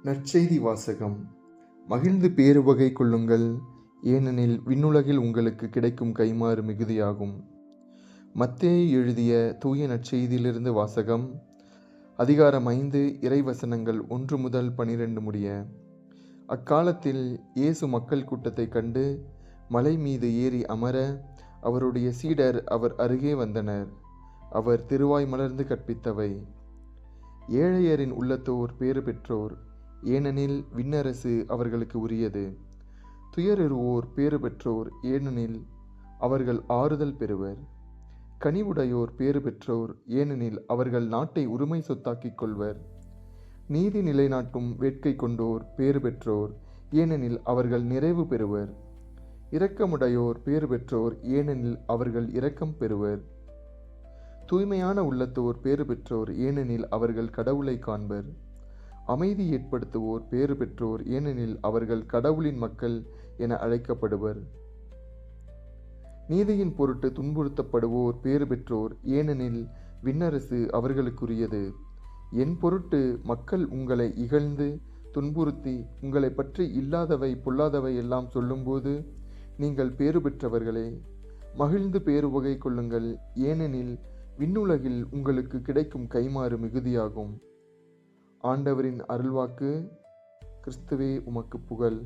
நற்செய்தி வாசகம். மகிழ்ந்து பேருவகை கொள்ளுங்கள், ஏனெனில் விண்ணுலகில் உங்களுக்கு கிடைக்கும் கைமாறு மிகுதியாகும். மத்தேயு எழுதிய தூய நற்செய்தியிலிருந்து வாசகம். அதிகாரம் 5, இறைவசனங்கள் 1 முதல் 12 முடிய. அக்காலத்தில் இயேசு மக்கள் கூட்டத்தை கண்டு மலை மீது ஏறி அமர, அவருடைய சீடர் அவர் அருகே வந்தனர். அவர் திருவாய் மலர்ந்து கற்பித்தவை: ஏழையரின் உள்ளத்தோர் பேறு பெற்றோர், ஏனெனில் விண்ணரசு அவர்களுக்கு உரியது. துயருறுவோர் பேறு பெற்றோர், ஏனெனில் அவர்கள் ஆறுதல் பெறுவர். கனிவுடையோர் பேறு பெற்றோர், ஏனெனில் அவர்கள் நாட்டை உரிமை சொத்தாக்கிக் கொள்வர். நீதி நிலைநாட்டும் வேட்கை கொண்டோர் பேறு பெற்றோர், ஏனெனில் அவர்கள் நிறைவு பெறுவர். இரக்கமுடையோர் பேறு பெற்றோர், ஏனெனில் அவர்கள் இரக்கம் பெறுவர். தூய்மையான உள்ளத்தோர் பேறு பெற்றோர், ஏனெனில் அவர்கள் கடவுளை காண்பர். அமைதி ஏற்படுத்துவோர் பேறு பெற்றோர், ஏனெனில் அவர்கள் கடவுளின் மக்கள் என அழைக்கப்படுவர். நீதியின் பொருட்டு துன்புறுத்தப்படுவோர் பேறு பெற்றோர், ஏனெனில் விண்ணரசு அவர்களுக்குரியது. என் பொருட்டு மக்கள் உங்களை இகழ்ந்து துன்புறுத்தி உங்களை பற்றி இல்லாதவை பொல்லாதவை எல்லாம் சொல்லும்போது நீங்கள் பேறு பெற்றவர்களே. மகிழ்ந்து பேருவகை கொள்ளுங்கள், ஏனெனில் விண்ணுலகில் உங்களுக்கு கிடைக்கும் கைமாறு மிகுதியாகும். ஆண்டவரின் அருள்வாக்கு. கிறிஸ்துவே உமக்கு புகழ்.